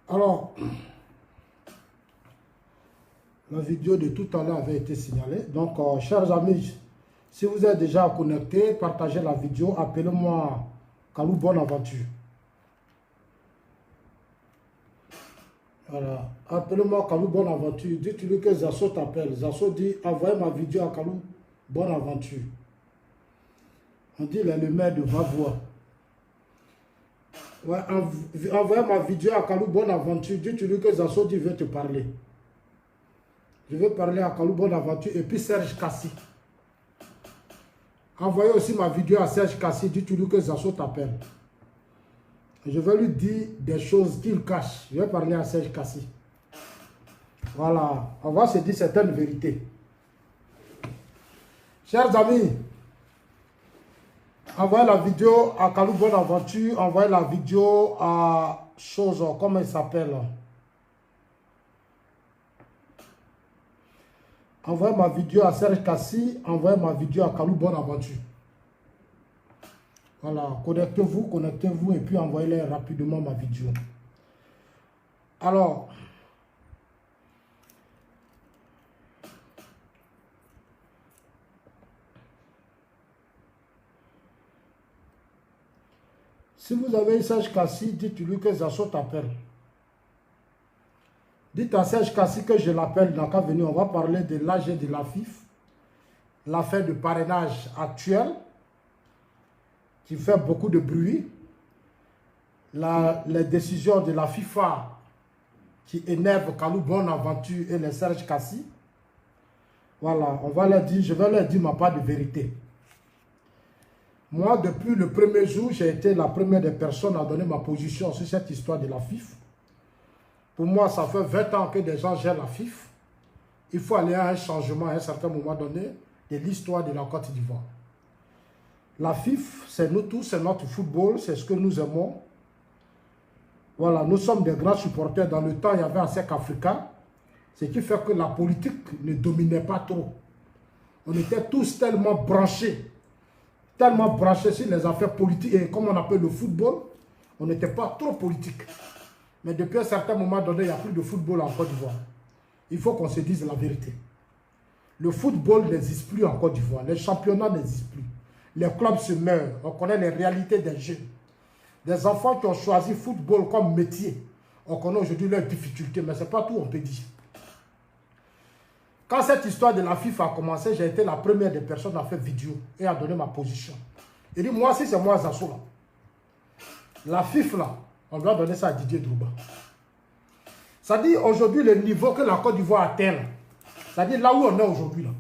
Alors, la vidéo de tout à l'heure avait été signalée. Donc, chers amis, si vous êtes déjà connectés, partagez la vidéo. Appelez-moi Kalou Bonaventure. Voilà. Appelez-moi Kalou Bonaventure. Dites-lui que Zasso t'appelle. Zasso dit, envoyez ma vidéo à Kalou Bonaventure. On dit, il est le maire de Vavois. Ouais, envoyez ma vidéo à Kalou Bonaventure. Dites-lui que Zasso dit, veut te parler. Je vais parler à Kalou Bonaventure et puis Serge Kassi. Envoyez aussi ma vidéo à Serge Kassi. Dites-lui que Zasso t'appelle. Je vais lui dire des choses qu'il cache. Je vais parler à Serge Kassi. Voilà. On va se dire certaines vérités. Chers amis, envoyez la vidéo à Kalou Bonaventure. Envoyez la vidéo à chose, comment il s'appelle? Envoyez ma vidéo à Serge Kassi. Envoyez ma vidéo à Kalou Bonaventure. Voilà, connectez-vous et puis envoyez-les rapidement ma vidéo. Alors, si vous avez Serge Kassi, dites-lui que Zasso t'appelle. Dites à Serge Kassi que je l'appelle, dans qu'à venir, on va parler de l'AG de la FIF, l'affaire de parrainage actuelle, qui fait beaucoup de bruit, les décisions de la FIFA qui énervent Kalou Bonaventure et les Serge Kassi. Voilà, on va leur dire, je vais leur dire ma part de vérité. Moi, depuis le premier jour, j'ai été la première des personnes à donner ma position sur cette histoire de la FIFA. Pour moi, ça fait 20 ans que des gens gèrent la FIFA. Il faut aller à un changement à un certain moment donné de l'histoire de la Côte d'Ivoire. La FIFA, c'est nous tous, c'est notre football, c'est ce que nous aimons. Voilà, nous sommes des grands supporters. Dans le temps, il y avait un SEC Africa, ce qui fait que la politique ne dominait pas trop. On était tous tellement branchés sur les affaires politiques et comme on appelle le football, on n'était pas trop politique. Mais depuis un certain moment donné, il n'y a plus de football en Côte d'Ivoire. Il faut qu'on se dise la vérité. Le football n'existe plus en Côte d'Ivoire. Les championnats n'existent plus. Les clubs se meurent. On connaît les réalités des jeunes. Des enfants qui ont choisi football comme métier. On connaît aujourd'hui leurs difficultés, mais ce n'est pas tout, on peut dire. Quand cette histoire de la FIFA a commencé, j'ai été la première des personnes à faire vidéo et à donner ma position. Il dit, moi, si c'est moi, Zasso, là, la FIFA, là, on doit donner ça à Didier Drogba. Ça dit aujourd'hui le niveau que la Côte d'Ivoire atteint. Ça dit là où on est aujourd'hui, là.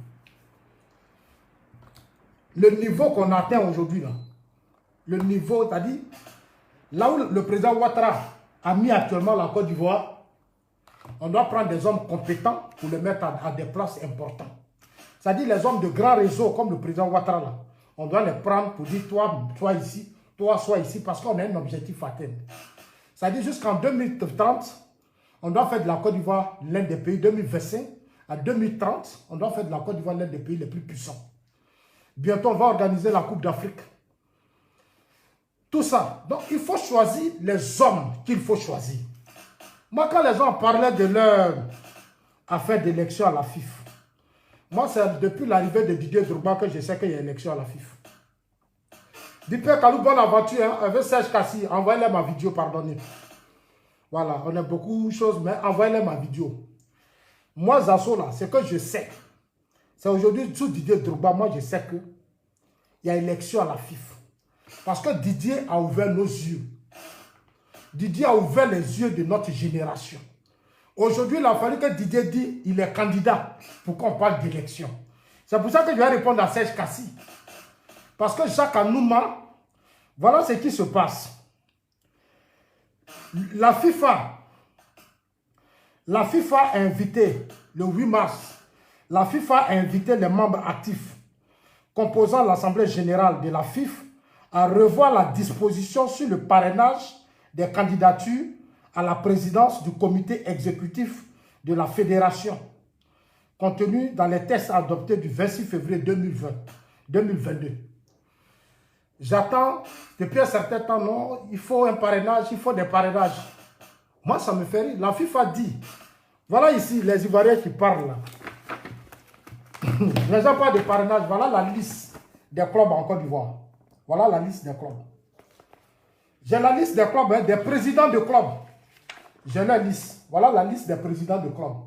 Le niveau qu'on atteint aujourd'hui, là. Le niveau, c'est-à-dire, là où le président Ouattara a mis actuellement la Côte d'Ivoire, on doit prendre des hommes compétents pour les mettre à des places importantes. C'est-à-dire les hommes de grands réseaux comme le président Ouattara, là, on doit les prendre pour dire, toi, sois ici, toi, sois ici, parce qu'on a un objectif à atteindre. C'est-à-dire jusqu'en 2030, on doit faire de la Côte d'Ivoire l'un des pays, 2025 à 2030, on doit faire de la Côte d'Ivoire l'un des pays les plus puissants. Bientôt, on va organiser la Coupe d'Afrique. Tout ça. Donc, il faut choisir les hommes qu'il faut choisir. Moi, quand les gens parlaient de leur affaire d'élection à la FIFA, moi, c'est depuis l'arrivée de Didier Drogba que je sais qu'il y a élection à la FIFA. Depuis Kalou Bonaventure, hein, avec Serge Kassi, envoyez-les ma vidéo, pardonnez. Voilà, on a beaucoup de choses, mais envoyez-les ma vidéo. Moi, Zasso, là, c'est que je sais. C'est aujourd'hui, sous Didier Drogba, moi, je sais qu'il y a élection à la FIFA. Parce que Didier a ouvert nos yeux. Didier a ouvert les yeux de notre génération. Aujourd'hui, il a fallu que Didier dise qu'il est candidat pour qu'on parle d'élection. C'est pour ça que je vais répondre à Serge Kassi. Parce que Jacques Anouma, voilà ce qui se passe. La FIFA a invité, le 8 mars, la FIFA a invité les membres actifs composant l'Assemblée générale de la FIFA à revoir la disposition sur le parrainage des candidatures à la présidence du comité exécutif de la fédération, contenu dans les textes adoptés du 26 février 2022. J'attends depuis un certain temps, non, il faut un parrainage, il faut des parrainages. Moi, ça me fait rire. La FIFA dit, voilà ici les Ivoiriens qui parlent là. Les gens parlent de parrainage. Voilà la liste des clubs en Côte d'Ivoire. Voilà la liste des clubs. J'ai la liste des clubs, hein, des présidents de clubs. J'ai la liste. Voilà la liste des présidents de clubs.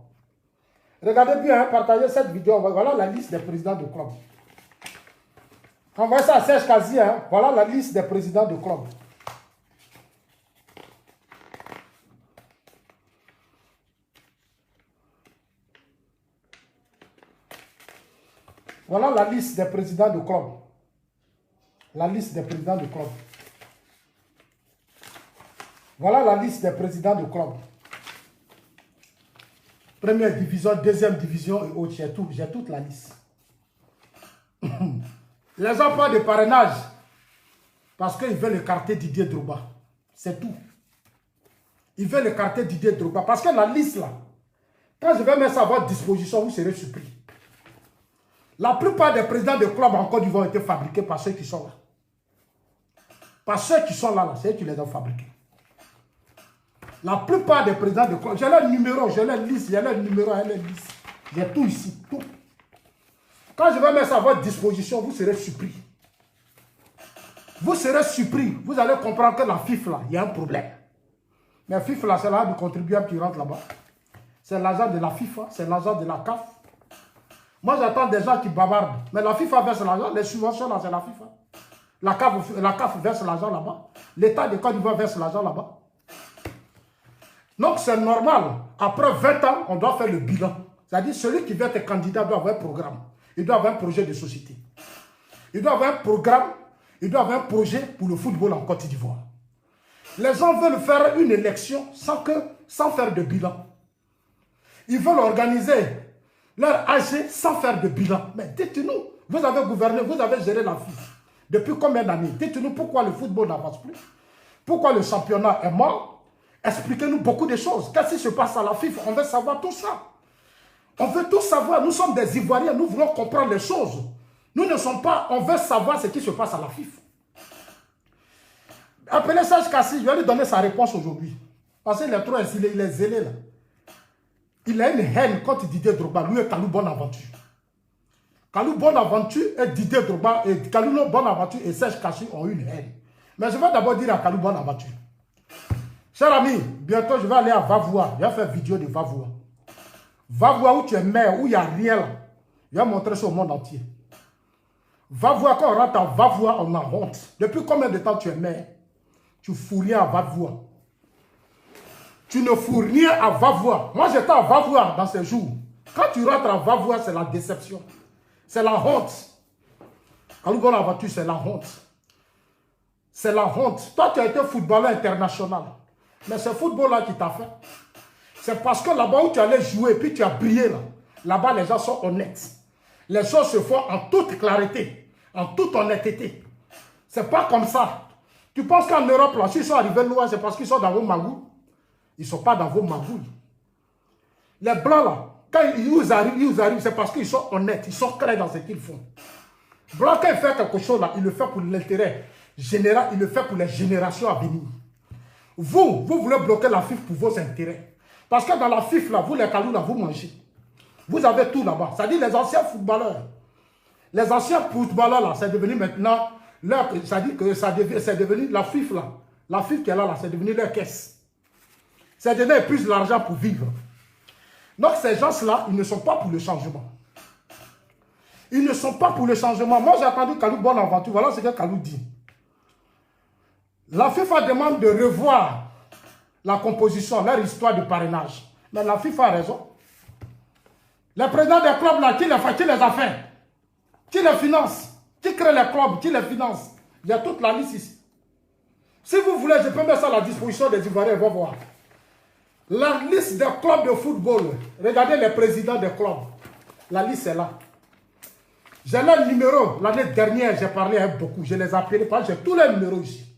Regardez bien, hein, partagez cette vidéo. Voilà la liste des présidents de clubs. Envoyez ça à Serge Kazi. Hein. Voilà la liste des présidents de clubs. Voilà la liste des présidents de club. La liste des présidents de club. Voilà la liste des présidents de club. Première division, deuxième division et autres. J'ai toute la liste. Les gens parlent de parrainage parce qu'ils veulent écarter Didier Drogba. C'est tout. Ils veulent écarter Didier Drogba parce que la liste là, quand je vais mettre ça à votre disposition, vous serez surpris. La plupart des présidents de clubs en Côte d'Ivoire ont été fabriqués par ceux qui sont là. Par ceux qui sont là, c'est eux qui les ont fabriqués. La plupart des présidents de clubs, j'ai leur numéro, j'ai leur liste, j'ai leur numéro, j'ai leur liste. J'ai tout ici, tout. Quand je vais mettre ça à votre disposition, vous serez surpris. Vous serez surpris. Vous allez comprendre que la FIFA, là, il y a un problème. Mais la FIFA, là, c'est l'argent du contribuable qui rentre là-bas. C'est l'argent de la FIFA, c'est l'argent de la CAF. Moi, j'attends des gens qui bavardent. Mais la FIFA verse l'argent, les subventions, là, c'est la FIFA. La CAF verse l'argent là-bas. L'État de Côte d'Ivoire verse l'argent là-bas. Donc, c'est normal. Après 20 ans, on doit faire le bilan. C'est-à-dire, celui qui veut être candidat doit avoir un programme. Il doit avoir un projet de société. Il doit avoir un programme. Il doit avoir un projet pour le football en Côte d'Ivoire. Les gens veulent faire une élection sans faire de bilan. Ils veulent organiser leur AG sans faire de bilan. Mais dites-nous, vous avez gouverné, vous avez géré la FIFA. Depuis combien d'années? Dites-nous pourquoi le football n'avance plus. Pourquoi le championnat est mort. Expliquez-nous beaucoup de choses. Qu'est-ce qui se passe à la FIFA? On veut savoir tout ça. On veut tout savoir. Nous sommes des Ivoiriens. Nous voulons comprendre les choses. Nous ne sommes pas... On veut savoir ce qui se passe à la FIFA. Appelez Serge Kassi. Je vais lui donner sa réponse aujourd'hui. Parce qu'il est trop insilé. Il est zélé là. Il a une haine contre Didier Drogba. Lui et Kalou Bonaventure. Kalou Bonaventure et Didier Drogba. Et Kalou Bonaventure et Serge Kassi ont une haine. Mais je vais d'abord dire à Kalou Bonaventure. Cher ami, bientôt je vais aller à Vavoua. Je vais faire une vidéo de Vavoua. Vavoua où tu es maire, où il n'y a rien là. Je vais montrer ça au monde entier. Vavoua, quand on rentre à Vavoua, on a honte. Depuis combien de temps tu es maire? Tu fous rien à Vavoua. Tu ne fous rien à Vavoua. Moi j'étais à Vavoua dans ces jours. Quand tu rentres à Vavoua, c'est la déception. C'est la honte. Kalou Bonaventure, c'est la honte. C'est la honte. Toi, tu as été footballeur international. Mais ce football-là qui t'a fait, c'est parce que là-bas où tu allais jouer, puis tu as brillé là. Là-bas, les gens sont honnêtes. Les choses se font en toute clarté, en toute honnêteté. C'est pas comme ça. Tu penses qu'en Europe, là, s'ils sont arrivés loin, c'est parce qu'ils sont dans vos magouilles. Ils ne sont pas dans vos magouilles. Les Blancs, là, quand ils vous arrivent, c'est parce qu'ils sont honnêtes, ils sont clairs dans ce qu'ils font. Blanc, quand il fait quelque chose, là, il le fait pour l'intérêt général, il le fait pour les générations à venir. Vous voulez bloquer la FIFA pour vos intérêts. Parce que dans la FIFA, là, vous les Kalou, là, vous mangez. Vous avez tout là-bas. C'est-à-dire les anciens footballeurs. Les anciens footballeurs, là, c'est devenu maintenant, c'est-à-dire que c'est devenu la FIFA, là. La FIFA qui est là, c'est devenu leur caisse. C'est donner plus d'argent pour vivre. Donc ces gens-là, ils ne sont pas pour le changement. Ils ne sont pas pour le changement. Moi, j'ai entendu Kalou Bonaventure. Voilà ce que Kalou dit. La FIFA demande de revoir la composition, leur histoire de parrainage. Mais la FIFA a raison. Les présidents des clubs, là, qui les a fait? Qui les finance? Qui crée les clubs? Qui les finance? Il y a toute la liste ici. Si vous voulez, je peux mettre ça à la disposition des Ivoiriens, ils vont voir. La liste des clubs de football. Regardez les présidents des clubs. La liste est là. J'ai leur numéro. L'année dernière, j'ai parlé avec beaucoup. Je les ai appelés. J'ai tous les numéros ici.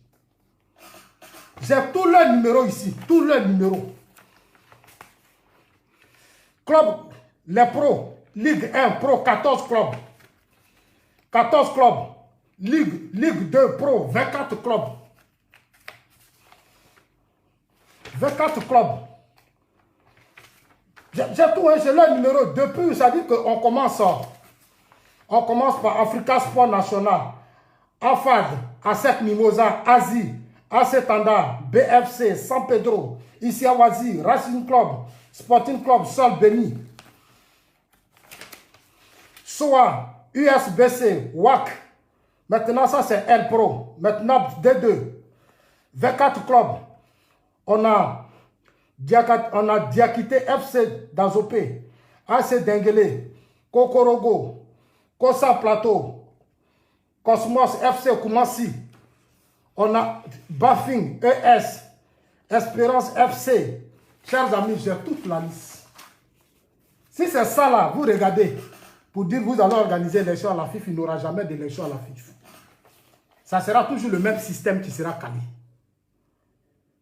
J'ai tous leurs numéros ici. Tous leurs numéros. Club, les pros. Ligue 1, pro, 14 clubs. 14 clubs. Ligue 2, pro, 24 clubs. V4 Club. J'ai tout, hein, j'ai le numéro. Depuis, ça dit qu'on commence. On commence par Africa Sport National, AFAD, ASEC Mimosa, Asie, AC Tanda, BFC, San Pedro, Isiawazi, Racing Club, Sporting Club, Sol Beni, SOA, USBC, WAC. Maintenant, ça c'est L Pro. Maintenant, D2. V4 Club. On a Diakité FC Dazopé, AC Denguele, Kokorogo, Kosa Plateau, Cosmos FC Koumassi. On a Bafing ES, Espérance FC. Chers amis, j'ai toute la liste. Si c'est ça là, vous regardez, pour dire que vous allez organiser l'élection à la FIF, il n'y aura jamais d'élection à la FIF. Ça sera toujours le même système qui sera calé.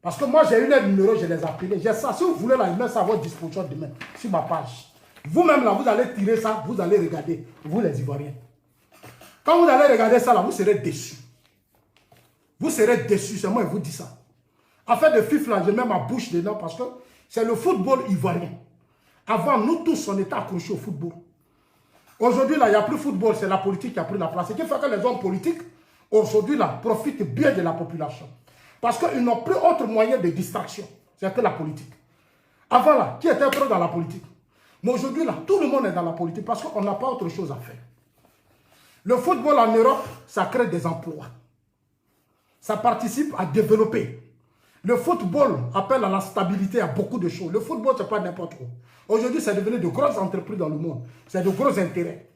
Parce que moi, j'ai eu les numéros, je les ai appelés. J'ai ça. Si vous voulez, là, je mets ça à votre disposition demain, sur ma page. Vous-même, là, vous allez tirer ça, vous allez regarder. Vous, les Ivoiriens. Quand vous allez regarder ça, là, vous serez déçus. Vous serez déçus, c'est moi qui vous dis ça. Afin de FIF, là, je mets ma bouche dedans parce que c'est le football ivoirien. Avant, nous tous, on était accrochés au football. Aujourd'hui, là, il n'y a plus de football, c'est la politique qui a pris la place. Ce qui fait que les hommes politiques, aujourd'hui, là, profitent bien de la population. Parce qu'ils n'ont plus autre moyen de distraction. C'était la politique. Avant là, qui était pro dans la politique? Mais aujourd'hui là, tout le monde est dans la politique parce qu'on n'a pas autre chose à faire. Le football en Europe, ça crée des emplois. Ça participe à développer. Le football appelle à la stabilité à beaucoup de choses. Le football, ce n'est pas n'importe quoi. Aujourd'hui, c'est devenu de grosses entreprises dans le monde. C'est de gros intérêts.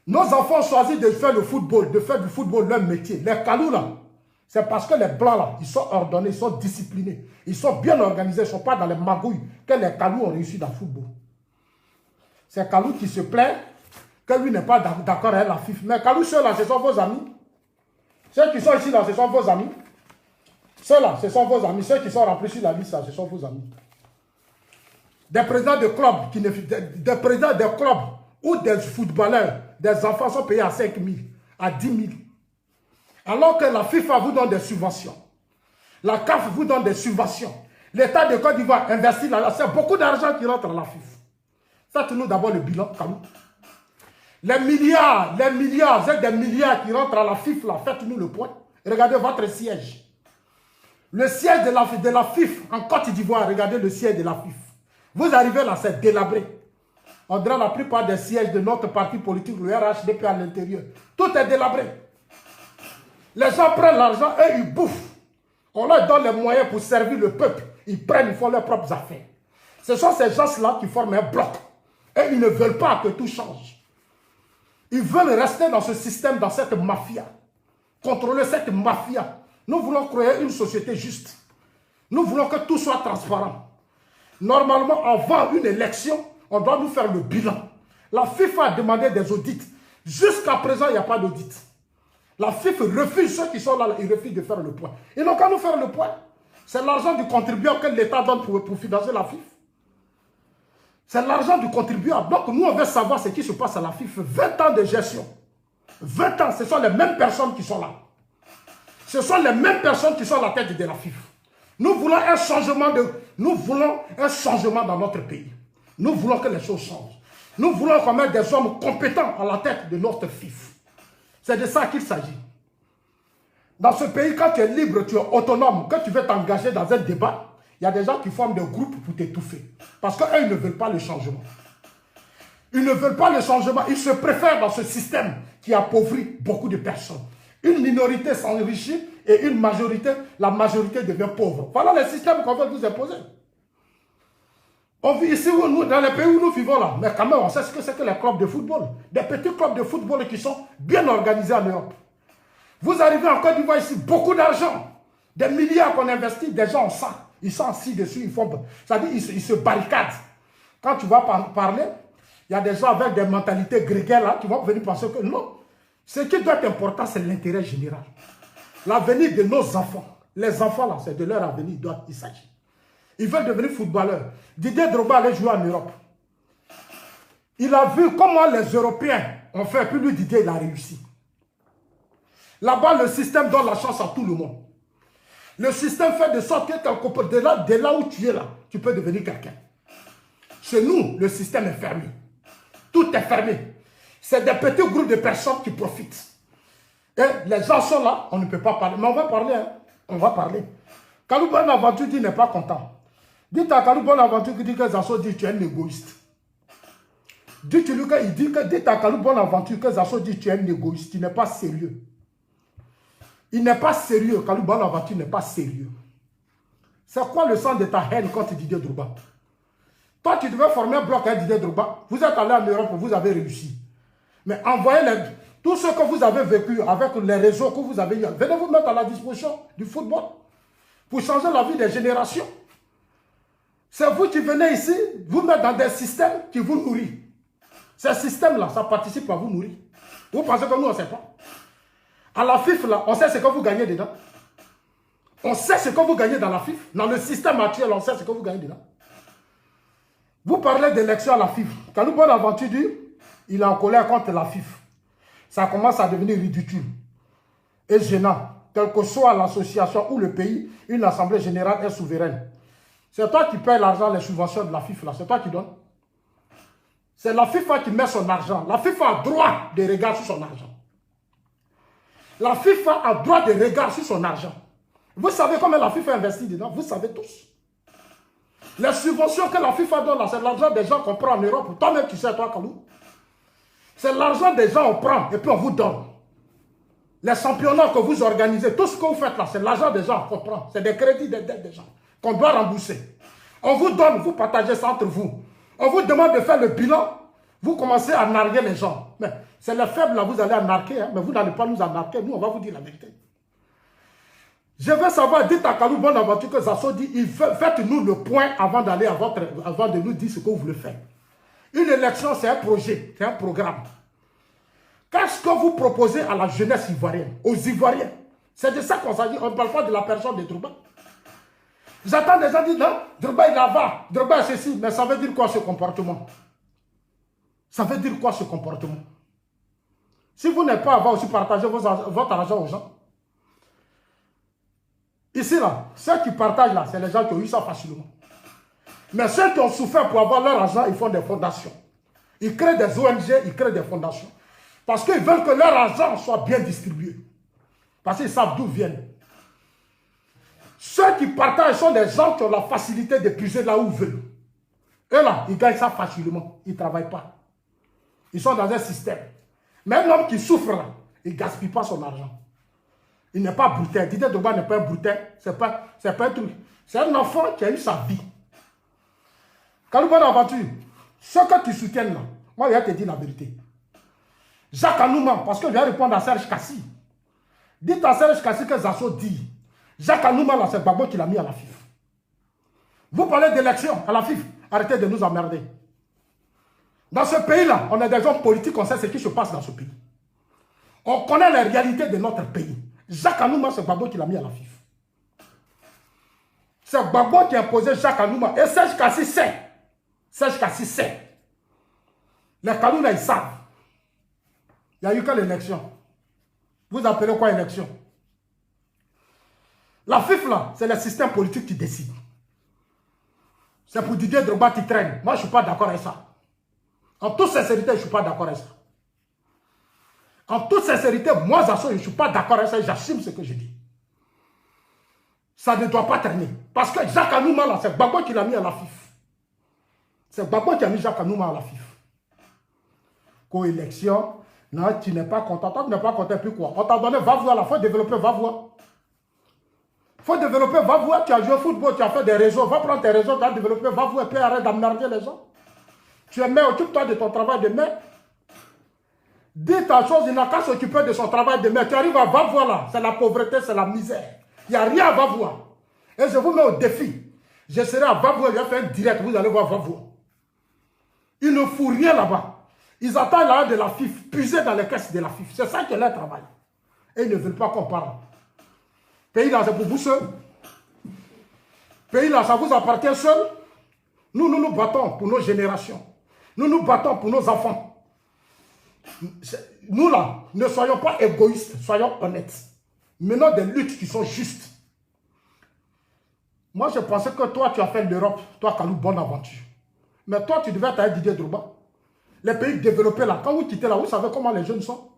Nos enfants choisissent de faire le football, de faire du football leur métier. Les calous là, c'est parce que les blancs là, ils sont ordonnés, ils sont disciplinés, ils sont bien organisés, ils ne sont pas dans les magouilles que les calous ont réussi dans le football. C'est Kalou qui se plaint que lui n'est pas d'accord avec la FIF. Mais Kalou, ceux-là, ce sont vos amis. Ceux qui sont ici là, ce sont vos amis. Ceux-là, ce sont vos amis. Ceux qui sont remplis sur la liste, là, ce sont vos amis. Des présidents de clubs, des présidents de clubs où des footballeurs, des enfants sont payés à 5 000, à 10 000. Alors que la FIFA vous donne des subventions. La CAF vous donne des subventions. L'État de Côte d'Ivoire investit là. C'est beaucoup d'argent qui rentre à la FIFA. Faites-nous d'abord le bilan, Kalou. Les milliards, c'est des milliards qui rentrent à la FIFA là. Faites-nous le point. Regardez votre siège. Le siège de la FIFA en Côte d'Ivoire, regardez le siège de la FIFA. Vous arrivez là, c'est délabré. On dirait la plupart des sièges de notre parti politique, le RHDP à l'intérieur. Tout est délabré. Les gens prennent l'argent et ils bouffent. On leur donne les moyens pour servir le peuple. Ils prennent, ils font leurs propres affaires. Ce sont ces gens-là qui forment un bloc. Et ils ne veulent pas que tout change. Ils veulent rester dans ce système, dans cette mafia. Contrôler cette mafia. Nous voulons créer une société juste. Nous voulons que tout soit transparent. Normalement, avant une élection, on doit nous faire le bilan. La FIFA a demandé des audits. Jusqu'à présent, il n'y a pas d'audit. La FIFA refuse, ceux qui sont là, ils refusent de faire le point. Ils n'ont qu'à nous faire le point. C'est l'argent du contribuable que l'État donne pour financer la FIFA. C'est l'argent du contribuable. Donc nous, on veut savoir ce qui se passe à la FIFA. 20 ans de gestion. 20 ans, ce sont les mêmes personnes qui sont là. Ce sont les mêmes personnes qui sont à la tête de la FIFA. Nous voulons un changement dans notre pays. Nous voulons que les choses changent. Nous voulons qu'on mette des hommes compétents à la tête de notre FIFA. C'est de ça qu'il s'agit. Dans ce pays, quand tu es libre, tu es autonome, quand tu veux t'engager dans un débat, il y a des gens qui forment des groupes pour t'étouffer. Parce qu'eux, ils ne veulent pas le changement. Ils ne veulent pas le changement. Ils se préfèrent dans ce système qui appauvrit beaucoup de personnes. Une minorité s'enrichit et une majorité, la majorité devient pauvre. Voilà le système qu'on veut vous imposer. On vit ici, dans les pays où nous vivons là, mais quand même, on sait ce que c'est que les clubs de football. Des petits clubs de football qui sont bien organisés en Europe. Vous arrivez en Côte d'Ivoire ici, beaucoup d'argent. Des milliards qu'on investit, des gens ont ça. Ils sont assis dessus, ils font... C'est-à-dire, ils se barricadent. Quand tu vas parler, il y a des gens avec des mentalités grégaires là, qui vont venir penser que non. Ce qui doit être important, c'est l'intérêt général. L'avenir de nos enfants. Les enfants là, c'est de leur avenir dont il s'agit. Ils veulent devenir footballeurs. Didier Drogba allait jouer en Europe. Il a vu comment les Européens ont fait, puis lui, Didier, il a réussi. Là-bas, le système donne la chance à tout le monde. Le système fait de sorte que de là où tu es là, tu peux devenir quelqu'un. Chez nous, le système est fermé. Tout est fermé. C'est des petits groupes de personnes qui profitent. Et les gens sont là, on ne peut pas parler. Mais on va parler, hein. On va parler. Kalou Bonaventure dit n'est pas content. Dites à Kalou Bonaventure qui dit que Zasso dit tu es un égoïste. Dites à Kalou Bonaventure que Zasso dit tu es un égoïste. Tu n'es pas sérieux. Il n'est pas sérieux. Kalou Bonaventure n'est pas sérieux. C'est quoi le sens de ta haine contre Didier Drogba? Toi, tu devais former un bloc avec Didier Drogba. Vous êtes allé en Europe, vous avez réussi. Mais envoyez tout ce que vous avez vécu avec les réseaux que vous avez eu. Venez vous mettre à la disposition du football pour changer la vie des générations. C'est vous qui venez ici, vous mettre dans des systèmes qui vous nourrissent. Ces systèmes-là, ça participe à vous nourrir. Vous pensez que nous, on ne sait pas? À la FIF, là, on sait ce que vous gagnez dedans. On sait ce que vous gagnez dans la FIF. Dans le système actuel, on sait ce que vous gagnez dedans. Vous parlez d'élection à la FIF. Kalou Bonaventure dit, il est en colère contre la FIF. Ça commence à devenir ridicule et gênant. Quelle que soit l'association ou le pays, une assemblée générale est souveraine. C'est toi qui payes l'argent, les subventions de la FIFA, là. C'est toi qui donnes. C'est la FIFA qui met son argent. La FIFA a droit de regard sur son argent. La FIFA a droit de regard sur son argent. Vous savez comment la FIFA investit dedans? Vous savez tous. Les subventions que la FIFA donne, c'est l'argent des gens qu'on prend en Europe. Toi-même, tu sais, toi, Kalou. C'est l'argent des gens qu'on prend et puis on vous donne. Les championnats que vous organisez, tout ce que vous faites là, c'est l'argent des gens qu'on prend. C'est des crédits, des dettes des gens qu'on doit rembourser. On vous donne, vous partagez ça entre vous. On vous demande de faire le bilan. Vous commencez à narguer les gens. Mais c'est les faibles là, vous allez anarquer. Hein, mais vous n'allez pas nous anarquer. Nous, on va vous dire la vérité. Je veux savoir, dites à Kalou Bonaventure que Zasso dit, faites-nous le point avant d'aller avant de nous dire ce que vous voulez faire. Une élection, c'est un projet, c'est un programme. Qu'est-ce que vous proposez à la jeunesse ivoirienne, aux Ivoiriens? C'est de ça qu'on s'agit. On ne parle pas de la personne de Drogba. J'attends des gens qui disent, non, Drogba il va, Drogba c'est ceci. Mais ça veut dire quoi ce comportement? Ça veut dire quoi ce comportement? Si vous n'êtes pas à aussi partager votre argent aux gens. Ici là, ceux qui partagent là, c'est les gens qui ont eu ça facilement. Mais ceux qui ont souffert pour avoir leur argent, ils font des fondations. Ils créent des ONG, ils créent des fondations. Parce qu'ils veulent que leur argent soit bien distribué. Parce qu'ils savent d'où viennent. Ceux qui partagent sont des gens qui ont la facilité de puiser là où ils veulent. Et là, ils gagnent ça facilement. Ils ne travaillent pas. Ils sont dans un système. Même l'homme qui souffre là, il ne gaspille pas son argent. Il n'est pas brutal. Didier Drogba n'est pas un brutal. Ce n'est pas un truc. C'est un enfant qui a eu sa vie. Kalou Bonaventure, ce que tu soutiens là, moi je vais te dire la vérité. Jacques Anouma, parce que je vais répondre à Serge Kassi. Dites à Serge Kassi que Zasso dit. Jacques Anouma là, c'est Gbagbo qui l'a mis à la FIF. Vous parlez d'élection à la FIF, arrêtez de nous emmerder. Dans ce pays-là, on est des hommes politiques, on sait ce qui se passe dans ce pays. On connaît les réalités de notre pays. Jacques Anouma, c'est Gbagbo qui l'a mis à la FIF. C'est Gbagbo qui a imposé Jacques Anouma. Et Serge Kassi sait. Serge Kassi sait. Les Kalou là, ils savent. Il n'y a eu que l'élection. Vous appelez quoi élection? La FIF là, c'est le système politique qui décide. C'est pour Didier Drogba qui traîne. Moi, je ne suis pas d'accord avec ça. En toute sincérité, je ne suis pas d'accord avec ça. En toute sincérité, moi, Zasso, je ne suis pas d'accord avec ça. J'assume ce que je dis. Ça ne doit pas traîner. Parce que Jacques Anouma, là, c'est Gbagbo qui l'a mis à la FIF. C'est Gbagbo qui a mis Jacques Anouma à la FIF. Coélection, non, tu n'es pas content. Toi, tu n'es pas content, puis quoi? On t'a donné, va voir, il faut développer, va voir. Il faut développer, va voir. Tu as joué au football, tu as fait des réseaux. Va prendre tes réseaux, tu as développé, va voir, et puis arrête d'emmerder les gens. Tu es maire, occupe-toi de ton travail de maire. Dis ta chose, il n'a qu'à s'occuper de son travail de maire. Tu arrives à va voir là, c'est la pauvreté, c'est la misère. Il n'y a rien à va voir. Et je vous mets au défi. Je serai à va voir, je vais faire un direct, vous allez voir va voir. Ils ne font rien là-bas. Ils attendent l'argent de la FIF, puiser dans les caisses de la FIF. C'est ça qui est leur travail. Et ils ne veulent pas qu'on parle. Pays là, c'est pour vous seul. Pays là, ça vous appartient seul. Nous nous battons pour nos générations. Nous nous battons pour nos enfants. Nous là, ne soyons pas égoïstes, soyons honnêtes. Menons des luttes qui sont justes. Moi, je pensais que toi, tu as fait l'Europe. Toi, Kalou, bonne aventure. Mais toi, tu devais être avec Didier Drogba. Les pays développés là, quand vous quittez là, vous savez comment les jeunes sont.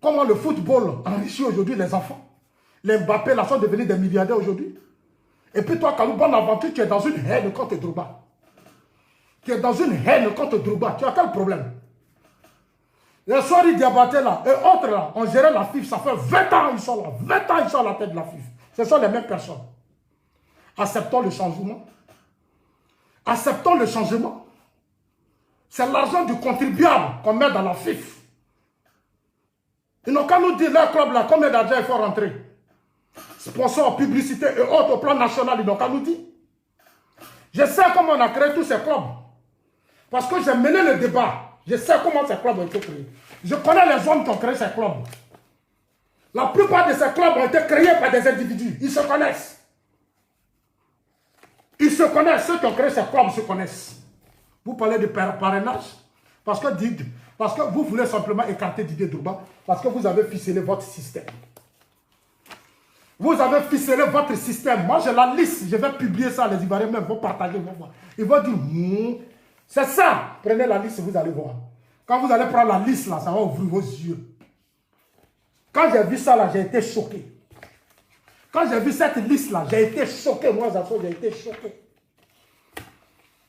Comment le football enrichit aujourd'hui les enfants. Les Mbappé là sont devenus des milliardaires aujourd'hui. Et puis toi, Kalou, bonne aventure, tu es dans une haine contre Drogba. Tu es dans une haine contre Drogba. Tu as quel problème? Les Soiri Diabaté là, et autres là, on gérait la FIF, ça fait 20 ans ils sont là. 20 ans ils sont à la tête de la FIF. Ce sont les mêmes personnes. Acceptons le changement. Acceptons le changement. C'est l'argent du contribuable qu'on met dans la FIF. Ils n'ont qu'à nous dire, leur club là, combien d'argent il faut rentrer. Sponsors, publicité et autres au plan national, ils n'ont qu'à nous dire. Je sais comment on a créé tous ces clubs. Parce que j'ai mené le débat. Je sais comment ces clubs ont été créés. Je connais les hommes qui ont créé ces clubs. La plupart de ces clubs ont été créés par des individus. Ils se connaissent. Ils se connaissent. Ceux qui ont créé ces clubs se connaissent. Vous parlez de parrainage parce que vous voulez simplement écarter Didier Drogba parce que vous avez ficelé votre système. Vous avez ficelé votre système. Moi, j'ai la liste. Je vais publier ça. Les Ivoiriens même vont partager. Ils vont dire, c'est ça. Prenez la liste, vous allez voir. Quand vous allez prendre la liste, là, ça va ouvrir vos yeux. Quand j'ai vu ça, là, j'ai été choqué. Quand j'ai vu cette liste-là, j'ai été choqué. Moi, j'ai été choqué.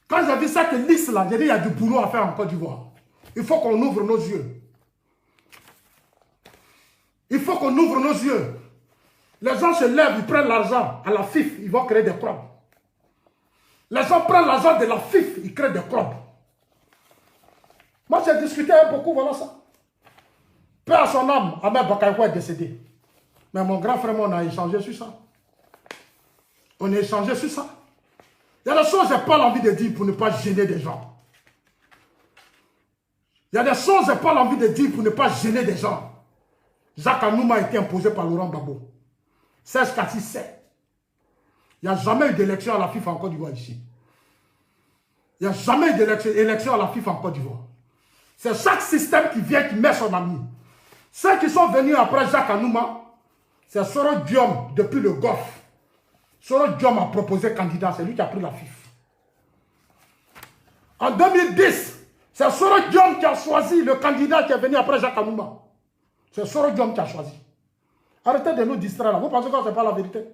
Quand j'ai vu cette liste-là, j'ai dit, il y a du boulot à faire en Côte d'Ivoire. Il faut qu'on ouvre nos yeux. Il faut qu'on ouvre nos yeux. Les gens se lèvent, ils prennent l'argent à la FIF, ils vont créer des clubs. Les gens prennent l'argent de la FIF, ils créent des clubs. Moi, j'ai discuté avec beaucoup, voilà ça. Peu à son âme, Ahmed Bakayoko est décédé. Mais mon grand frère, on a échangé sur ça. On a échangé sur ça. Il y a des choses que je n'ai pas envie de dire pour ne pas gêner des gens. Il y a des choses que je n'ai pas envie de dire pour ne pas gêner des gens. Jacques Anouma a été imposé par Laurent Gbagbo. Serge Kassi sait. Il n'y a jamais eu d'élection à la FIFA en Côte d'Ivoire ici. Il n'y a jamais eu d'élection à la FIFA en Côte d'Ivoire. C'est chaque système qui vient, qui met son ami. Ceux qui sont venus après Jacques Anouma, c'est Soro Diom depuis le Golfe. Soro Diom a proposé candidat, c'est lui qui a pris la FIFA. En 2010, c'est Soro Diom qui a choisi le candidat qui est venu après Jacques Anouma. C'est Soro Diom qui a choisi. Arrêtez de nous distraire là. Vous pensez qu'on ne sait pas la vérité?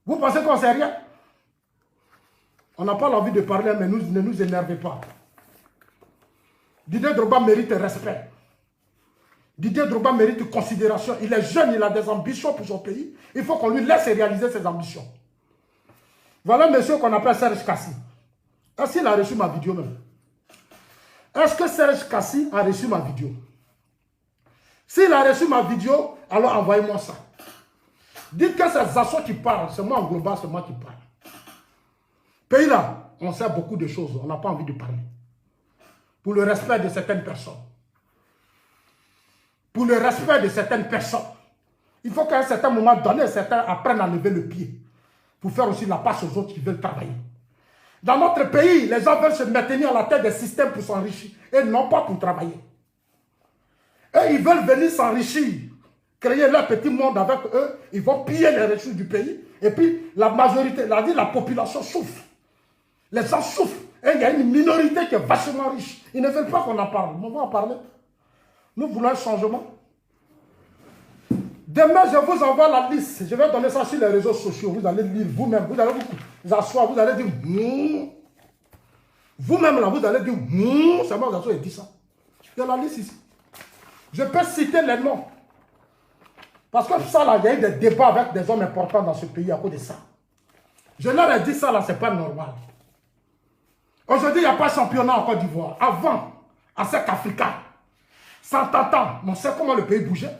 Vous pensez qu'on ne sait rien? On n'a pas l'envie de parler, mais ne nous énervez pas. Didier Drogba mérite respect. Didier Drogba mérite considération. Il est jeune, il a des ambitions pour son pays. Il faut qu'on lui laisse réaliser ses ambitions. Voilà monsieur qu'on appelle Serge Kassi. Est-ce qu'il a reçu ma vidéo même? Est-ce que Serge Kassi a reçu ma vidéo? S'il a reçu ma vidéo, alors envoyez-moi ça. Dites que c'est Zasso qui parle, c'est moi en global, c'est moi qui parle. Pays là, on sait beaucoup de choses, on n'a pas envie de parler. Pour le respect de certaines personnes. Pour le respect de certaines personnes. Il faut qu'à un certain moment donné, certains apprennent à lever le pied. Pour faire aussi la passe aux autres qui veulent travailler. Dans notre pays, les gens veulent se maintenir à la tête des systèmes pour s'enrichir. Et non pas pour travailler. Et ils veulent venir s'enrichir. Créer leur petit monde avec eux. Ils vont piller les ressources du pays. Et puis, la majorité, la population souffre. Les gens souffrent. Et il y a une minorité qui est vachement riche. Ils ne veulent pas qu'on en parle. On va en parler. Nous voulons un changement. Demain, je vous envoie la liste. Je vais donner ça sur les réseaux sociaux. Vous allez lire vous-même. Vous allez vous asseoir. Vous allez dire vous-même là, vous allez dire c'est moi qui ai dit ça. Il y a la liste ici. Je peux citer les noms. Parce que ça là, il y a eu des débats avec des hommes importants dans ce pays à cause de ça. Je leur ai dit ça là, c'est pas normal. Aujourd'hui, il n'y a pas de championnat en Côte d'Ivoire. Avant, à cette Africa, 100 ans, on sait comment le pays bougeait.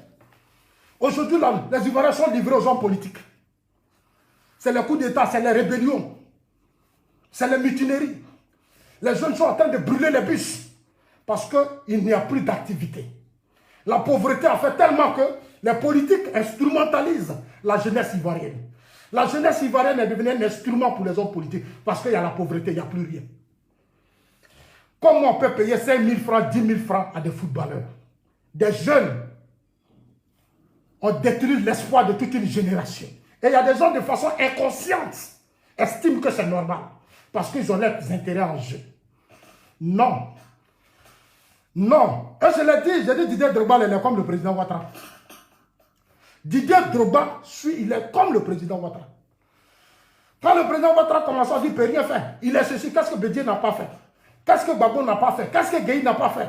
Aujourd'hui, les Ivoiriens sont livrés aux hommes politiques. C'est les coups d'État, c'est les rébellions, c'est les mutineries. Les jeunes sont en train de brûler les bus parce qu'il n'y a plus d'activité. La pauvreté a fait tellement que les politiques instrumentalisent la jeunesse ivoirienne. La jeunesse ivoirienne est devenue un instrument pour les hommes politiques parce qu'il y a la pauvreté, il n'y a plus rien. Comment on peut payer 5 000 francs, 10 000 francs à des footballeurs? Des jeunes ont détruit l'espoir de toute une génération. Et il y a des gens de façon inconsciente estiment que c'est normal. Parce qu'ils ont leurs intérêts en jeu. Non. Non. Et je l'ai dit, j'ai dit Didier Drogba, il est comme le président Ouattara. Didier Drogba, il est comme le président Ouattara. Quand le président Ouattara commence à dire qu'il ne peut rien faire, il est ceci, qu'est-ce que Bédier n'a pas fait? Qu'est-ce que Gbagbo n'a pas fait? Qu'est-ce que Gueye n'a pas fait?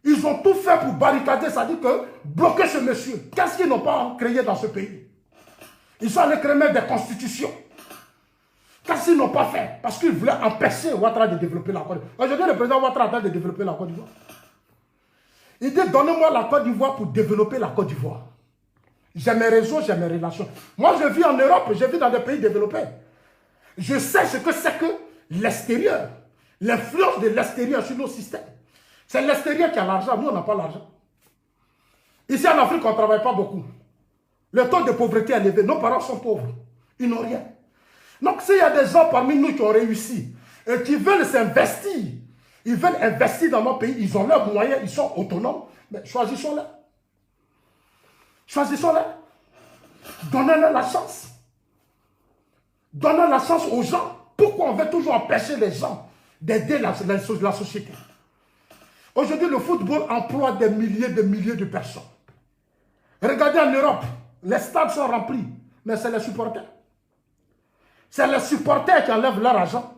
Ils ont tout fait pour barricader, c'est-à-dire que bloquer ce monsieur. Qu'est-ce qu'ils n'ont pas créé dans ce pays? Ils sont allés créer même des constitutions. Qu'est-ce qu'ils n'ont pas fait? Parce qu'ils voulaient empêcher Ouattara de développer la Côte d'Ivoire. Aujourd'hui, le président Ouattara est en train de développer la Côte d'Ivoire. Il dit, donnez-moi la Côte d'Ivoire pour développer la Côte d'Ivoire. J'ai mes réseaux, j'ai mes relations. Moi, je vis en Europe, je vis dans des pays développés. Je sais ce que c'est que l'extérieur. L'influence de l'extérieur sur nos systèmes. C'est l'extérieur qui a l'argent, nous on n'a pas l'argent. Ici en Afrique, on ne travaille pas beaucoup. Le taux de pauvreté est élevé, nos parents sont pauvres. Ils n'ont rien. Donc s'il y a des gens parmi nous qui ont réussi et qui veulent s'investir, ils veulent investir dans nos pays, ils ont leurs moyens, ils sont autonomes, mais choisissons-les. Choisissons-les. Donnez-leur la chance. Donnez la chance aux gens. Pourquoi on veut toujours empêcher les gens d'aider la société? Aujourd'hui, le football emploie des milliers de personnes. Regardez en Europe, les stades sont remplis, mais c'est les supporters. C'est les supporters qui enlèvent leur argent.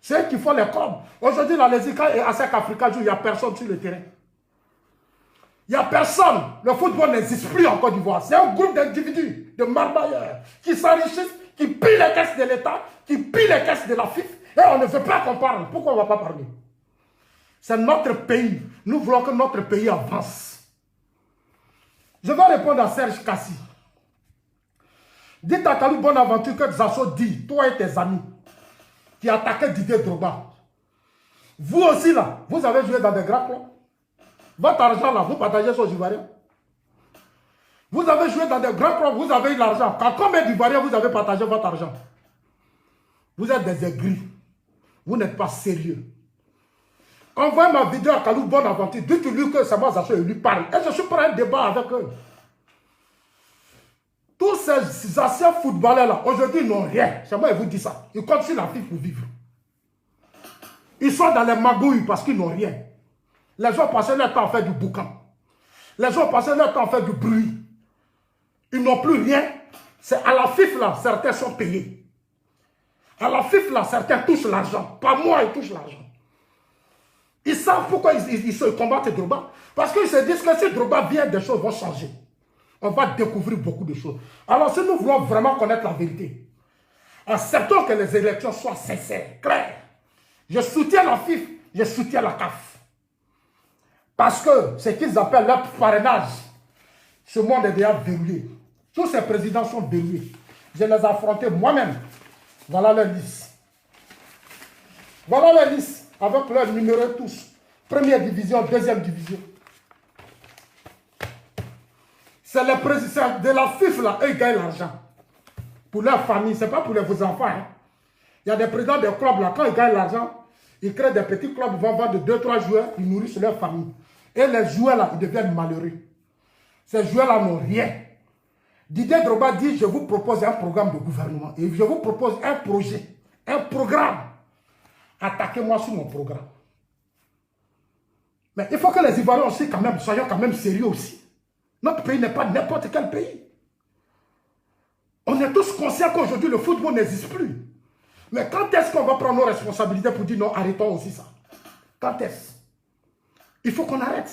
C'est eux qui font les clubs. Aujourd'hui, dans les ICA et ASEC Africa, il n'y a personne sur le terrain. Il n'y a personne. Le football n'existe plus en Côte d'Ivoire. C'est un groupe d'individus, de marmailleurs, qui s'enrichissent, qui pillent les caisses de l'État, qui pillent les caisses de la FIF. Et on ne veut pas qu'on parle. Pourquoi on ne va pas parler? C'est notre pays. Nous voulons que notre pays avance. Je vais répondre à Serge Kassi. Dites à Kalou Bonaventure que Zasso dit, toi et tes amis, qui attaquaient Didier Drogba. Vous aussi là, vous avez joué dans des grands clubs. Votre argent là, vous partagez sur Ivoiriens. Vous avez joué dans des grands clubs, vous avez eu l'argent. Quand combien d'Ivoiriens vous avez partagé votre argent? Vous êtes des aigris. Vous n'êtes pas sérieux. Envoyez ma vidéo à Kalou Bonaventure. Dites-lui que c'est moi Zasso et lui parle. Et je suis prêt à un débat avec eux. Tous ces anciens footballeurs-là, aujourd'hui, ils n'ont rien. C'est moi qui vous dis ça. Ils comptent sur la fille pour vivre. Ils sont dans les magouilles parce qu'ils n'ont rien. Les gens passent leur temps à faire du boucan. Les gens passent leur temps à faire du bruit. Ils n'ont plus rien. C'est à la FIF, là, certains sont payés. À la FIF, là, certains touchent l'argent. Pas moi, ils touchent l'argent. Ils savent pourquoi ils se combattent Drogba. Parce qu'ils se disent que si Drogba vient, des choses vont changer. On va découvrir beaucoup de choses. Alors si nous voulons vraiment connaître la vérité, acceptons que les élections soient sincères, claires. Je soutiens la FIF, je soutiens la CAF. Parce que ce qu'ils appellent leur parrainage, ce monde est déjà verrouillé. Tous ces présidents sont verrouillés. Je les ai affrontés moi-même. Voilà leur liste. Voilà leur liste. Avec leurs numéros tous. Première division, deuxième division. C'est les présidents de la FIF là, eux ils gagnent l'argent. Pour leur famille, ce n'est pas pour vos enfants. Hein. Il y a des présidents des clubs là, quand ils gagnent l'argent, ils créent des petits clubs, ils vont vendre 2-3 joueurs, ils nourrissent leur famille. Et les joueurs là, ils deviennent malheureux. Ces joueurs là n'ont rien. Didier Drogba dit, je vous propose un programme de gouvernement. Et je vous propose un projet, un programme. Attaquez-moi sur mon programme. Mais il faut que les Ivoiriens aussi, quand même, soyons quand même sérieux aussi. Notre pays n'est pas n'importe quel pays. On est tous conscients qu'aujourd'hui, le football n'existe plus. Mais quand est-ce qu'on va prendre nos responsabilités pour dire non, arrêtons aussi ça? Quand est-ce? Il faut qu'on arrête.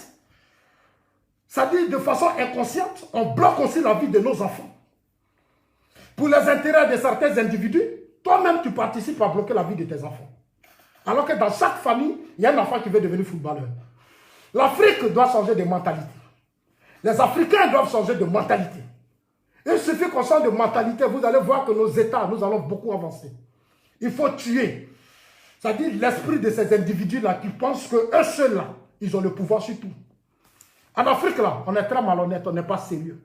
Ça dit de façon inconsciente, on bloque aussi la vie de nos enfants. Pour les intérêts de certains individus, toi-même tu participes à bloquer la vie de tes enfants. Alors que dans chaque famille, il y a un enfant qui veut devenir footballeur. L'Afrique doit changer de mentalité. Les Africains doivent changer de mentalité. Il suffit qu'on change de mentalité, vous allez voir que nos États, nous allons beaucoup avancer. Il faut tuer. C'est-à-dire l'esprit de ces individus-là qui pensent qu'eux seuls-là, ils ont le pouvoir sur tout. En Afrique, là, on est très malhonnête, on n'est pas sérieux.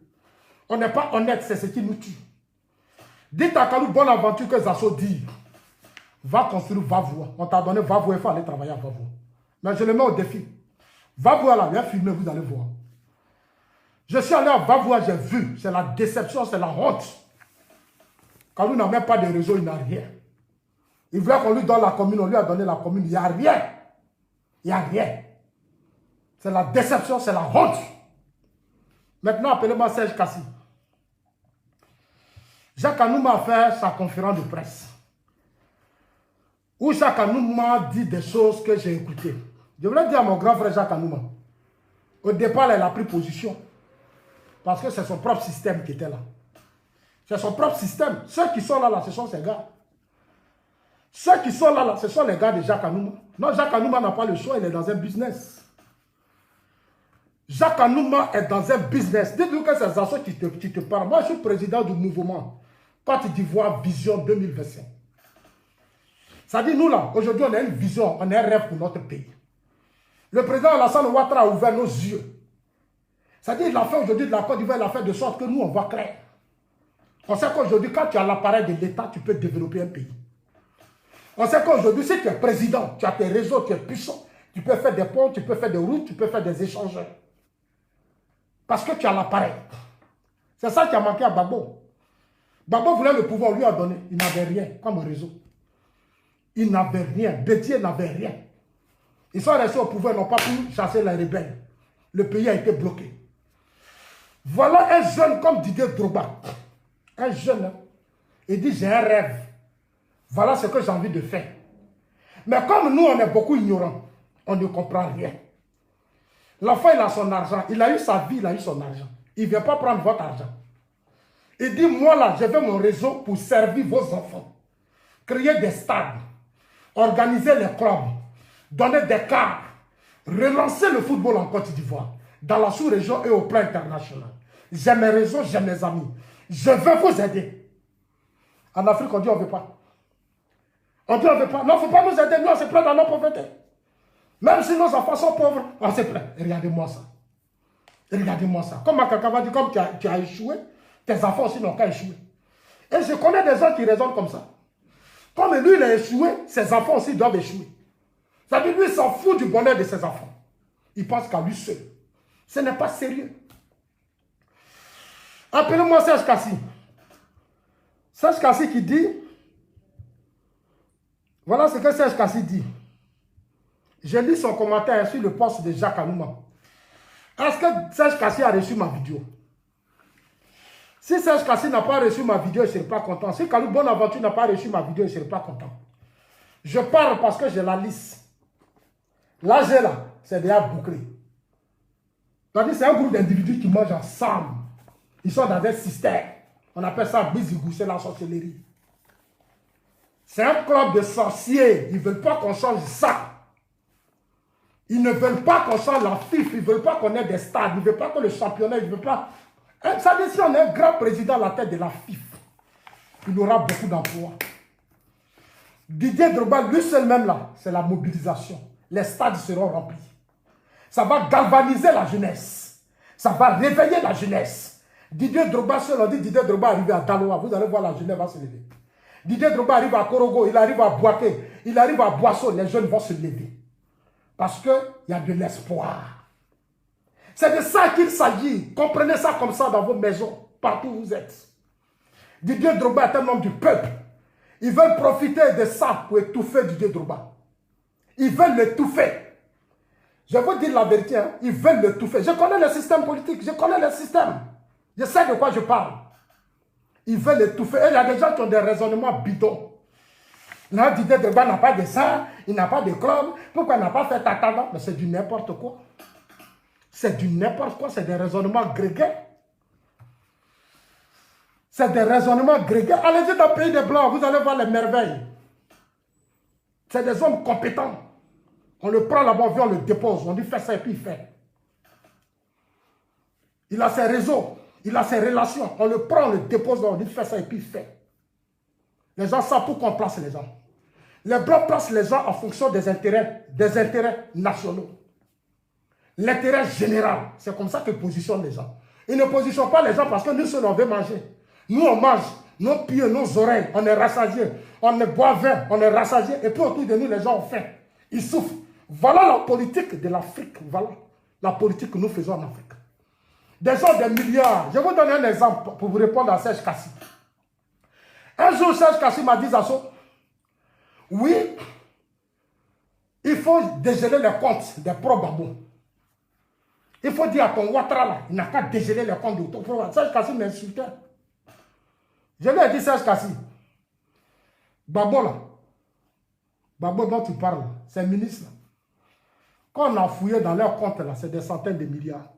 On n'est pas honnête, c'est ce qui nous tue. Dites à Kalou Bonaventure que Zasso dit, va construire Vavoua. On t'a donné Vavoua, il faut aller travailler à Vavoua. Mais je le mets au défi. Vavoua, là, viens filmer, vous allez voir. Je suis allé à Vavoua, j'ai vu, c'est la déception, c'est la honte. Quand lui n'a même pas de réseau, il n'a rien. Il voulait qu'on lui donne la commune, on lui a donné la commune, il n'y a rien. Il n'y a rien. C'est la déception, c'est la honte. Maintenant, appelez-moi Serge Kassi. Jacques Anouma a fait sa conférence de presse. Où Jacques Anouma dit des choses que j'ai écoutées. Je voulais dire à mon grand frère Jacques Anouma. Au départ, elle a pris position. Parce que c'est son propre système qui était là. C'est son propre système. Ceux qui sont là, ce sont ces gars. Ceux qui sont là, ce sont les gars de Jacques Anouma. Non, Jacques Anouma n'a pas le choix, il est dans un business. Jacques Anouma est dans un business. Dites-vous que c'est ça qui te parle. Moi, je suis président du mouvement Côte d'Ivoire Vision 2025. Ça dit, nous là, aujourd'hui, on a une vision, on a un rêve pour notre pays. Le président Alassane Ouattara a ouvert nos yeux. Ça dit, il a fait aujourd'hui de la Côte d'Ivoire, il a fait de sorte que nous, on voit clair. On sait qu'aujourd'hui, quand tu as l'appareil de l'État, tu peux développer un pays. On sait qu'aujourd'hui, si tu es président, tu as tes réseaux, tu es puissant, tu peux faire des ponts, tu peux faire des routes, tu peux faire des échangeurs. Parce que tu as l'appareil. C'est ça qui a manqué à Gbagbo. Gbagbo voulait le pouvoir, on lui a donné. Il n'avait rien comme réseau. Il n'avait rien. Bédier n'avait rien. Ils sont restés au pouvoir, ils n'ont pas pu chasser les rebelles. Le pays a été bloqué. Voilà un jeune comme Didier Drogba. Un jeune. Il dit, j'ai un rêve. Voilà ce que j'ai envie de faire. Mais comme nous, on est beaucoup ignorants, on ne comprend rien. L'enfant, il a son argent. Il a eu sa vie, il a eu son argent. Il ne vient pas prendre votre argent. Il dit, moi là, je veux mon réseau pour servir vos enfants. Créer des stades. Organiser les clubs. Donner des cars. Relancer le football en Côte d'Ivoire. Dans la sous-région et au plan international. J'ai mes réseaux, j'ai mes amis. Je veux vous aider. En Afrique, on dit, on ne veut pas. On dit, on ne veut pas. Non, il ne faut pas nous aider. Nous, on se plaint dans nos pauvretés. Même si nos enfants sont pauvres, on se plaint. Regardez-moi ça. Regardez-moi ça. Comme quelqu'un va dire, comme tu as échoué, tes enfants aussi n'ont qu'à échouer. Et je connais des gens qui raisonnent comme ça. Comme lui, il a échoué, ses enfants aussi doivent échouer. C'est-à-dire, lui, il s'en fout du bonheur de ses enfants. Il pense qu'à lui seul. Ce n'est pas sérieux. Appelez-moi Serge Kassi. Serge Kassi qui dit, voilà ce que Serge Kassi dit. J'ai lu son commentaire sur le poste de Jacques Anouma. Est-ce que Serge Kassi a reçu ma vidéo? Si Serge Kassi n'a pas reçu ma vidéo, je ne serai pas content. Si Kalou Bonaventure n'a pas reçu ma vidéo, je ne serai pas content. Je parle parce que j'ai la liste. Là, j'ai là, c'est déjà bouclé. C'est un groupe d'individus qui mangent ensemble. Ils sont dans un système. On appelle ça Bizigou, c'est la sorcellerie. C'est un club de sorciers. Ils ne veulent pas qu'on change ça. Ils ne veulent pas qu'on change la FIFA. Ils ne veulent pas qu'on ait des stades. Ils ne veulent pas que le championnat. Ils ne veulent pas. Ça dit, si on a un grand président à la tête de la FIFA, il aura beaucoup d'emplois. Didier Drogba, lui seul même là, c'est la mobilisation. Les stades seront remplis. Ça va galvaniser la jeunesse. Ça va réveiller la jeunesse. Didier Drogba, seul on dit Didier Drogba arrive à Daloa. Vous allez voir, la jeunesse va se lever. Didier Drogba arrive à Korogo, il arrive à Boaké, il arrive à Boisseau, les jeunes vont se lever. Parce qu'il y a de l'espoir. C'est de ça qu'il s'agit. Comprenez ça comme ça dans vos maisons, partout où vous êtes. Didier Drogba est un homme du peuple. Ils veulent profiter de ça pour étouffer Didier Drogba. Ils veulent l'étouffer. Je vous dis la vérité, hein? Ils veulent l'étouffer. Je connais le système politique, je connais le système. Je sais de quoi je parle. Ils veulent l'étouffer. Et il y a des gens qui ont des raisonnements bidons. Là, Didier Drogba n'a pas de ça, il n'a pas de club. Pourquoi il n'a pas fait tata? Mais c'est du n'importe quoi. C'est du n'importe quoi, c'est des raisonnements grégaires. C'est des raisonnements grégaires. Allez-y dans le pays des Blancs, vous allez voir les merveilles. C'est des hommes compétents. On le prend là-bas, on le dépose, on dit fais ça et puis il fait. Il a ses réseaux, il a ses relations. On le prend, on le dépose, on dit fais ça et puis il fait. Les gens savent pourquoi on place les gens. Les Blancs placent les gens en fonction des intérêts nationaux. L'intérêt général, c'est comme ça qu'ils positionnent les gens. Ils ne positionnent pas les gens parce que nous seuls on veut manger. Nous on mange, nos pieds, nos oreilles, on est rassasiés, on est boivin, on est rassasiés. Et puis autour de nous, les gens ont faim. Ils souffrent. Voilà la politique de l'Afrique. Voilà la politique que nous faisons en Afrique. Des gens des milliards. Je vais vous donner un exemple pour vous répondre à Serge Kassi. Un jour, Serge Kassi m'a dit, Zasso, oui, il faut dégeler les comptes des pro-Gbagbo. Il faut dire à ton Ouattara là, il n'a qu'à dégeler les comptes de ton pro-Gbagbo. Serge Kassi m'insultait. Je lui ai dit, Serge Kassi, Gbagbo là, Gbagbo dont tu parles, c'est un ministre là. Quand on a fouillé dans leurs comptes là, c'est des centaines de milliards.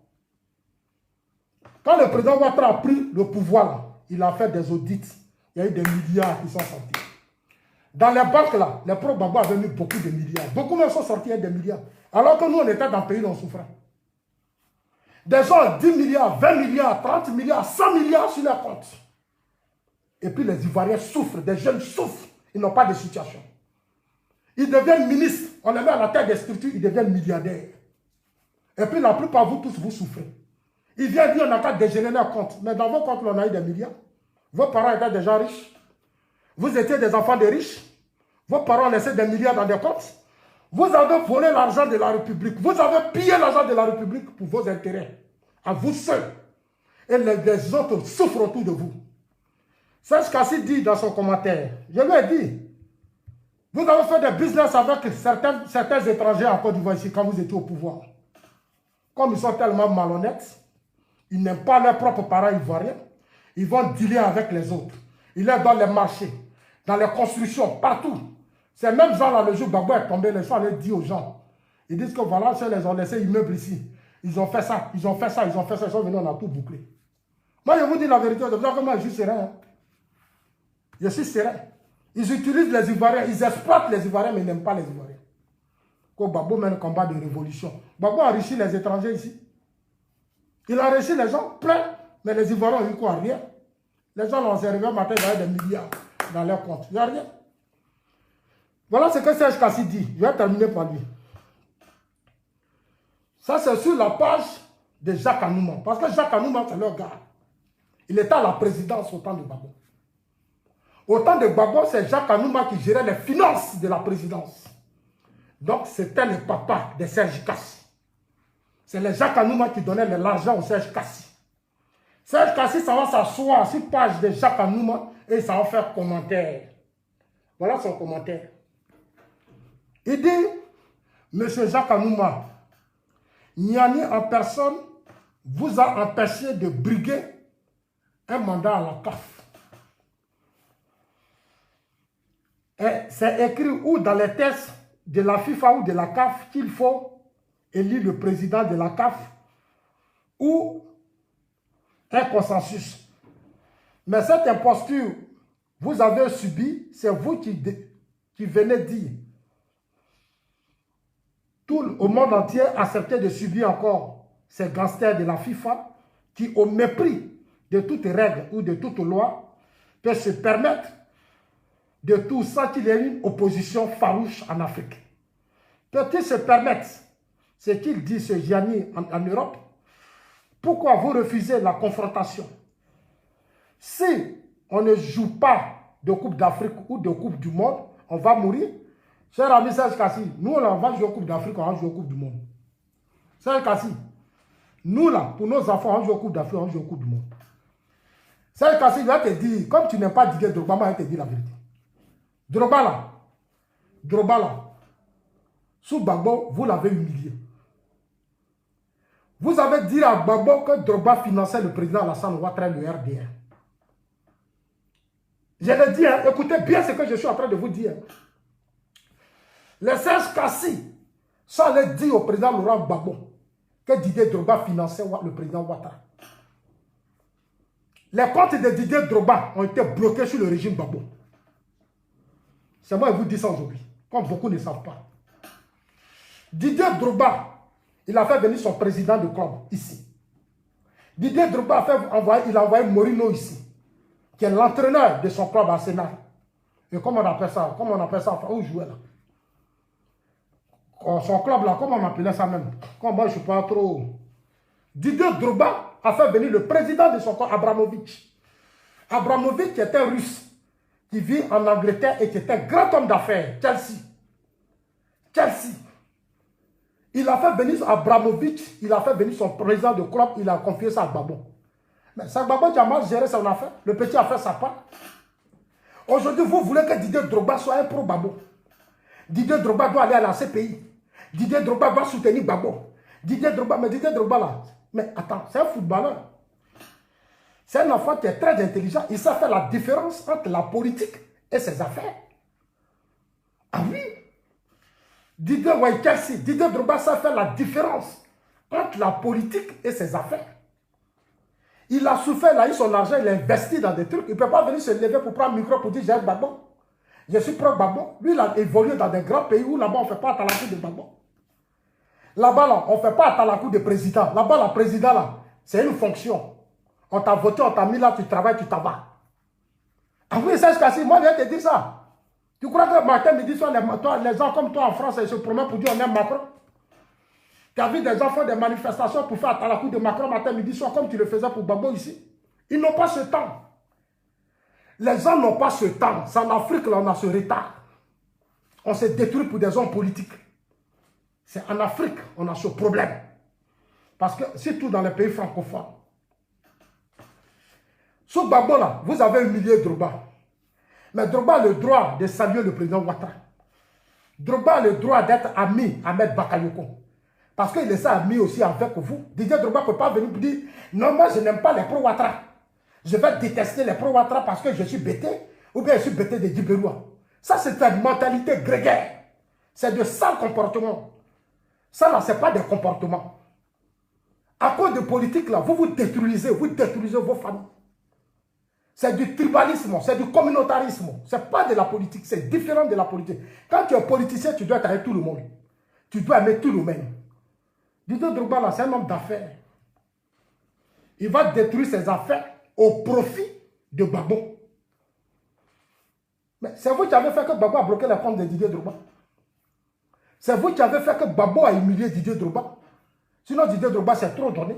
Quand le président Ouattara a pris le pouvoir là, il a fait des audits. Il y a eu des milliards qui sont sortis. Dans les banques là, les pro-Gbagbo avaient mis beaucoup de milliards. Beaucoup même sont sortis avec des milliards. Alors que nous, on était dans le pays où on souffrait. Des gens ont 10 milliards, 20 milliards, 30 milliards, 100 milliards sur leurs comptes. Et puis les Ivoiriens souffrent, des jeunes souffrent. Ils n'ont pas de situation. Ils deviennent ministres, on les met à la tête des structures, ils deviennent milliardaires. Et puis la plupart vous tous, vous souffrez. Ils viennent dire on n'a qu'à dégeler leurs comptes. Mais dans vos comptes, on a eu des milliards. Vos parents étaient des gens riches. Vous étiez des enfants de riches. Vos parents laissaient des milliards dans des comptes. Vous avez volé l'argent de la République. Vous avez pillé l'argent de la République pour vos intérêts. À vous seuls. Et les autres souffrent autour de vous. Serge Kassi dit dans son commentaire, je lui ai dit, vous avez fait des business avec certains étrangers en Côte d'Ivoire ici quand vous étiez au pouvoir. Comme ils sont tellement malhonnêtes, ils n'aiment pas leurs propres parents ivoiriens, ils vont dealer avec les autres. Ils les donnent les marchés, dans les constructions, partout. Ces mêmes gens-là, le jour où Gbagbo est tombé, les gens allaient dire aux gens, ils disent que voilà, ils les ont laissé immeubles ici. Ils ont fait ça, ils ont fait ça, ils ont fait ça, ils sont venus, on a tout bouclé. Moi, je vous dis la vérité, de vous moi, je suis serein. Hein. Je suis serein. Ils utilisent les Ivoiriens, ils exploitent les Ivoiriens, mais ils n'aiment pas les Ivoiriens. Quand Gbagbo mène un combat de révolution, Gbagbo a enrichi les étrangers ici. Il a enrichi les gens plein, mais les Ivoiriens ont eu quoi? Rien. Les gens l'ont servi au matin, ils avaient des milliards dans leurs comptes. Il n'y a rien. Voilà ce que Serge Kassi dit. Je vais terminer par lui. Ça, c'est sur la page de Jacques Anouma. Parce que Jacques Anouma, c'est leur gars. Il était à la présidence au temps de Gbagbo. Au temps de Gbagbo, c'est Jacques Anouma qui gérait les finances de la présidence. Donc, c'était le papa de Serge Kassi. C'est le Jacques Anouma qui donnait l'argent au Serge Kassi. Serge Kassi, ça va s'asseoir sur la page de Jacques Anouma et ça va faire commentaire. Voilà son commentaire. Il dit, Monsieur Jacques Anouma, Niani en personne vous a empêché de briguer un mandat à la CAF. Et c'est écrit ou dans les textes de la FIFA ou de la CAF qu'il faut élire le président de la CAF ou un consensus. Mais cette imposture, vous avez subi, c'est vous qui venez dire. Tout au monde entier acceptait de subir encore ces gangsters de la FIFA qui, au mépris de toute règle ou de toute loi, peuvent se permettre de tout sans qu'il y ait une opposition farouche en Afrique. Peut-ils se permettre ce qu'il dit, ce Gianni en Europe? Pourquoi vous refusez la confrontation? Si on ne joue pas de Coupe d'Afrique ou de Coupe du Monde, on va mourir. Cher ami Serge Kassi, nous là, on va jouer au Coupe d'Afrique, on va jouer au Coupe du Monde. Serge Kassi, nous là, pour nos enfants, on joue au Coupe d'Afrique, on joue au Coupe du Monde. Serge Kassi, il va te dire, comme tu n'aimes pas Didier Drogba, il va te dire la vérité. Drogba là, sous Gbagbo, vous l'avez humilié. Vous avez dit à Gbagbo que Drogba finançait le président Alassane Ouattara, le RDR. Je l'ai dit, hein, écoutez bien ce que je suis en train de vous dire. Les Serge Kassi sont allés dire au président Laurent Gbagbo que Didier Drogba finançait le président Ouattara. Les comptes de Didier Drogba ont été bloqués sur le régime Gbagbo. C'est moi qui vous dis ça aujourd'hui, comme beaucoup ne savent pas. Didier Drogba, il a fait venir son président de club ici. Didier Drogba il a envoyé Mourinho ici, qui est l'entraîneur de son club Arsenal. Et comment on appelle ça? Comment on appelle ça? Où jouait là? Son club là, comment on appelait ça même? Comme moi je ne suis pas trop. Didier Drogba a fait venir le président de son club, Abramovich. Abramovich qui était russe, qui vit en Angleterre et qui était un grand homme d'affaires, Chelsea. Il a fait venir Abramovich, il a fait venir son président de club, il a confié ça à Gbagbo. Mais ça, Gbagbo qui a mal géré son affaire, le petit a fait sa part. Aujourd'hui, vous voulez que Didier Drogba soit un pro-Babo. Didier Drogba doit aller à la CPI. Didier Drogba doit soutenir Babo. Didier Drogba, mais Didier Drogba là, mais attends, c'est un footballeur. C'est un enfant qui est très intelligent. Il sait faire la différence entre la politique et ses affaires. Ah oui. Didier Drogba sait faire la différence entre la politique et ses affaires. Il a souffert, il a eu son argent, il a investi dans des trucs. Il ne peut pas venir se lever pour prendre un micro pour dire j'ai un Babo. Je suis pro-Babo. Lui, il a évolué dans des grands pays où là-bas on ne fait pas Atalakou de Babo. Là-bas, là, on ne fait pas Atalakou de président. Là-bas, le président, là, c'est une fonction. On t'a voté, on t'a mis là, tu travailles, tu t'en vas. Ah oui, c'est ce que moi, je viens te dire ça. Tu crois que matin, midi, soir, les gens comme toi en France, ils se promènent pour dire on aime Macron? Tu as vu des enfants des manifestations pour faire Atalakou de Macron matin, midi, soir, comme tu le faisais pour Babo ici? Ils n'ont pas ce temps. Les gens n'ont pas ce temps. C'est en Afrique, là, on a ce retard. On s'est détruit pour des hommes politiques. C'est en Afrique, on a ce problème. Parce que, surtout dans les pays francophones. Sous Babo, là, vous avez humilié Drogba. Mais Drogba a le droit de saluer le président Ouattara. Drogba a le droit d'être ami Ahmed Bakayoko. Parce qu'il est ami aussi avec vous. Didier Drogba ne peut pas venir vous dire non, moi je n'aime pas les pro-Ouattara. Je vais détester les pro-Ouattara parce que je suis bêté. Ou bien je suis bêté de Djibérois. Ça, c'est une mentalité grégaire. C'est de sales comportements. Ça, là, ce n'est pas des comportements. À cause de politique, là, vous détruisez vos familles. C'est du tribalisme, c'est du communautarisme. Ce n'est pas de la politique, c'est différent de la politique. Quand tu es politicien, tu dois être avec tout le monde. Tu dois aimer tout le monde. Didier Drogba, là, c'est un homme d'affaires. Il va détruire ses affaires au profit de Babo. Mais c'est vous qui avez fait que Babo a bloqué les comptes de Didier Drogba. C'est vous qui avez fait que Babo a humilié Didier Drogba. Sinon, Didier Drogba s'est trop donné.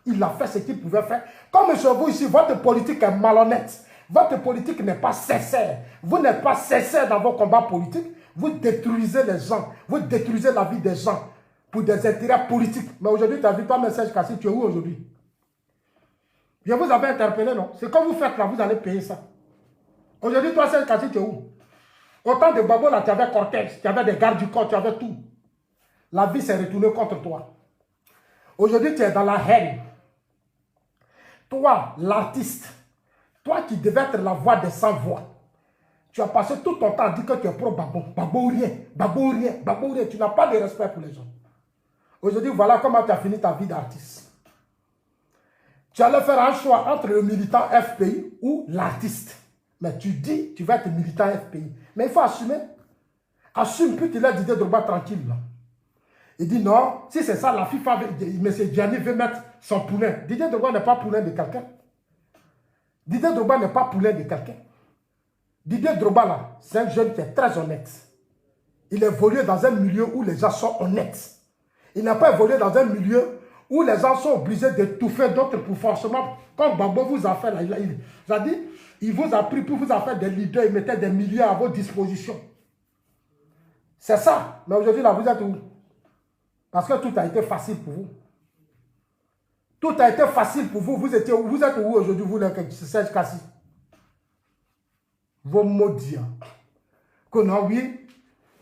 Il a fait ce qu'il pouvait faire. Comme chez vous ici, votre politique est malhonnête. Votre politique n'est pas sincère. Vous n'êtes pas sincère dans vos combats politiques. Vous détruisez les gens. Vous détruisez la vie des gens pour des intérêts politiques. Mais aujourd'hui, tu as vu toi, Serge Kassi, tu es où aujourd'hui? Je vous avais interpellé, non? C'est comme vous faites là, vous allez payer ça. Aujourd'hui, toi, Serge Kassi, tu es où? Autant de Babo là, tu avais cortège, tu avais des gardes du corps, tu avais tout. La vie s'est retournée contre toi. Aujourd'hui, tu es dans la haine. Toi, l'artiste, toi qui devais être la voix des sans-voix, tu as passé tout ton temps à dire que tu es pro-Babo. Babo rien, Babo rien, Babo rien. Tu n'as pas de respect pour les gens. Aujourd'hui, voilà comment tu as fini ta vie d'artiste. Tu allais faire un choix entre le militant FPI ou l'artiste. Mais tu dis, tu vas être militant FPI. Mais il faut assumer. Assume, puis tu laisses Didier Drogba tranquille. Là. Il dit non, si c'est ça, la FIFA, M. Gianni veut mettre son poulain. Didier Drogba n'est pas poulain de quelqu'un. Didier Drogba n'est pas poulain de quelqu'un. Didier Drogba, là, c'est un jeune qui est très honnête. Il évolue dans un milieu où les gens sont honnêtes. Il n'a pas évolué dans un milieu où les gens sont obligés d'étouffer d'autres pour forcément, comme Babo vous a fait, là, il vous a pris pour vous a fait des leaders, il mettait des milliers à votre disposition. C'est ça. Mais aujourd'hui, là, vous êtes où? Parce que tout a été facile pour vous. Tout a été facile pour vous. Vous êtes où aujourd'hui, vous, Serge Kassi? Vos maudits. Que non, oui,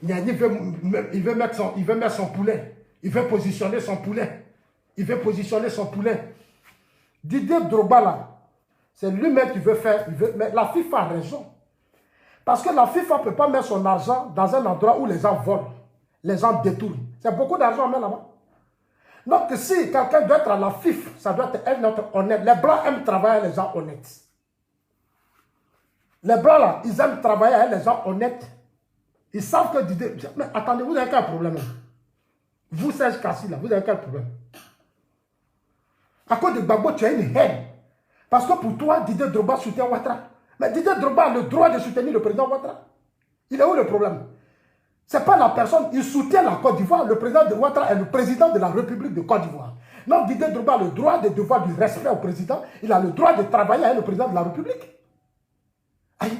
il veut mettre son poulet. Il veut positionner son poulet. Il veut positionner son poulet. Didier Drogba, là, c'est lui-même qui veut faire. Mais la FIFA a raison. Parce que la FIFA ne peut pas mettre son argent dans un endroit où les gens volent. Les gens détournent. C'est beaucoup d'argent à mettre là-bas. Donc, si quelqu'un doit être à la FIFA, ça doit être honnête. Les Blancs aiment travailler avec les gens honnêtes. Les Blancs, là, ils aiment travailler avec les gens honnêtes. Ils savent que Didier... Mais attendez, vous avez quel problème? Vous, Serge Kassi, là, vous avez quel problème? À cause de Babo, tu as une haine. Parce que pour toi, Didier Drogba soutient Ouattara. Mais Didier Drogba a le droit de soutenir le président Ouattara. Il est où le problème? Ce n'est pas la personne, il soutient la Côte d'Ivoire. Le président de Ouattara est le président de la République de Côte d'Ivoire. Donc Didier Drogba a le droit de devoir du respect au président. Il a le droit de travailler avec le président de la République. Aïe.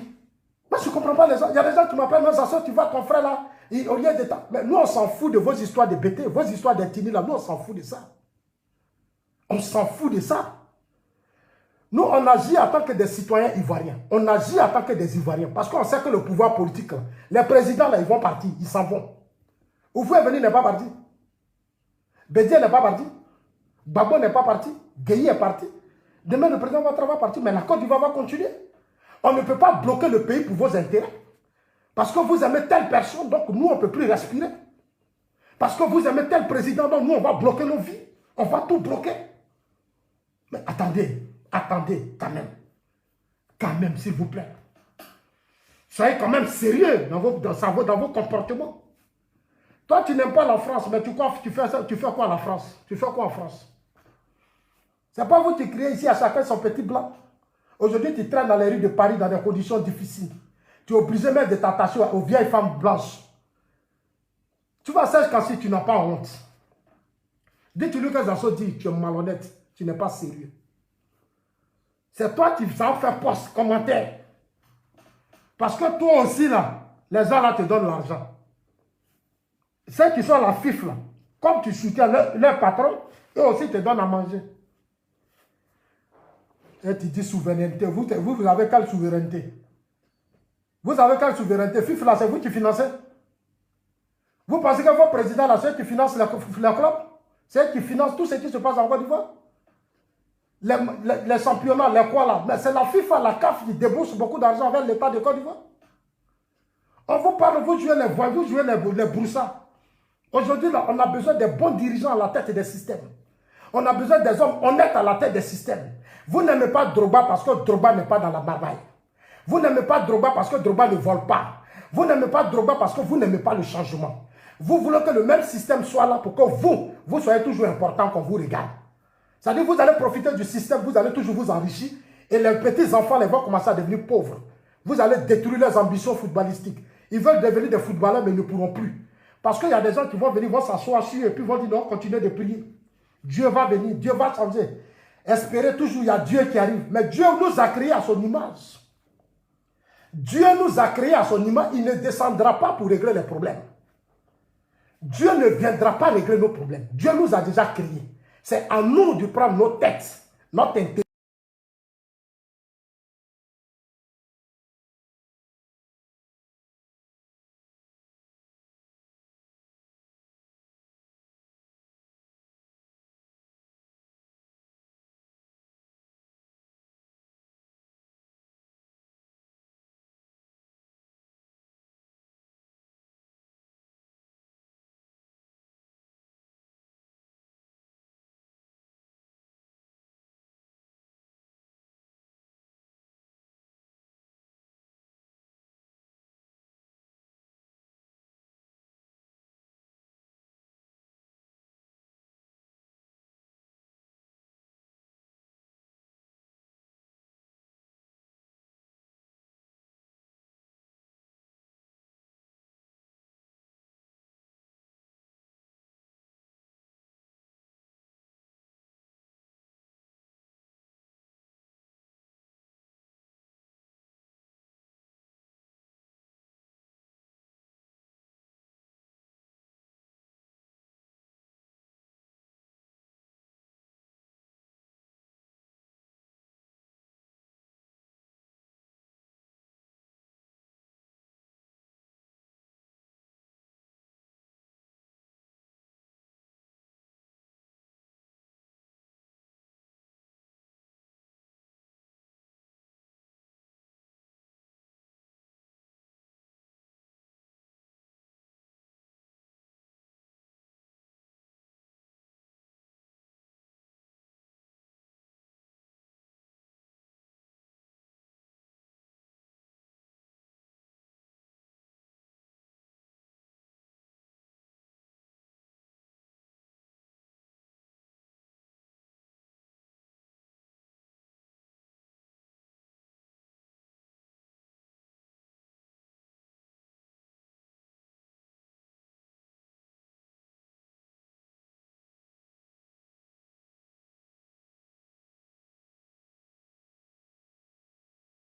Moi, je ne comprends pas les gens. Il y a des gens qui m'appellent, non, ça, tu vois ton frère là, au lieu de temps. Mais nous, on s'en fout de vos histoires de BT, vos histoires d'ethnie là. Nous, on s'en fout de ça. On s'en fout de ça. Nous, on agit en tant que des citoyens ivoiriens. On agit en tant que des Ivoiriens. Parce qu'on sait que le pouvoir politique, là, les présidents, là, ils vont partir. Ils s'en vont. Oufoué-Veni n'est pas parti. Bédié n'est pas parti. Gbagbo n'est pas parti. Gueye est parti. Demain, le président Ouattara va partir. Mais la Côte d'Ivoire va continuer. On ne peut pas bloquer le pays pour vos intérêts. Parce que vous aimez telle personne, donc nous, on ne peut plus respirer. Parce que vous aimez tel président, donc nous, on va bloquer nos vies. On va tout bloquer. Mais attendez. Attendez, quand même. Quand même, s'il vous plaît. Soyez quand même sérieux dans vos comportements. Toi, tu n'aimes pas la France, mais tu fais quoi à la France? Tu fais quoi en France? C'est pas vous qui criez ici à chacun son petit blanc. Aujourd'hui, tu traînes dans les rues de Paris dans des conditions difficiles. Tu es obligé même de t'attacher aux vieilles femmes blanches. Tu vas sèche quand si tu n'as pas honte. Dis-tu-lui que Zasso dit, tu es malhonnête, tu n'es pas sérieux. C'est toi qui vas faire post, commentaire. Parce que toi aussi, là, les gens là te donnent l'argent. Ceux qui sont à la FIF, là, comme tu soutiens leur patron, eux aussi te donnent à manger. Et tu dis souveraineté. Vous avez quelle souveraineté? Vous avez quelle souveraineté? FIF, là, c'est vous qui financez. Vous pensez que vos présidents, là, c'est eux qui financent la club? C'est eux qui financent tout ce qui se passe en Côte d'Ivoire? Les championnats, les quoi là, mais c'est la FIFA, la CAF qui débourse beaucoup d'argent vers l'État de Côte d'Ivoire. On vous parle, vous jouez les voix, vous jouez les broussards. Aujourd'hui, là, on a besoin de bons dirigeants à la tête des systèmes. On a besoin des hommes honnêtes à la tête des systèmes. Vous n'aimez pas Drogba parce que Drogba n'est pas dans la barbarie. Vous n'aimez pas Drogba parce que Drogba ne vole pas. Vous n'aimez pas Drogba parce que vous n'aimez pas le changement. Vous voulez que le même système soit là pour que vous soyez toujours important qu'on vous regarde. C'est-à-dire que vous allez profiter du système, vous allez toujours vous enrichir et les petits enfants vont commencer à devenir pauvres. Vous allez détruire leurs ambitions footballistiques. Ils veulent devenir des footballeurs mais ils ne pourront plus. Parce qu'il y a des gens qui vont venir, vont s'asseoir sur eux et puis vont dire non, continuez de prier. Dieu va venir, Dieu va changer. Espérez toujours, il y a Dieu qui arrive. Mais Dieu nous a créés à son image. Dieu nous a créés à son image, il ne descendra pas pour régler les problèmes. Dieu ne viendra pas régler nos problèmes. Dieu nous a déjà créés. C'est à nous de prendre nos têtes, notre intérêt.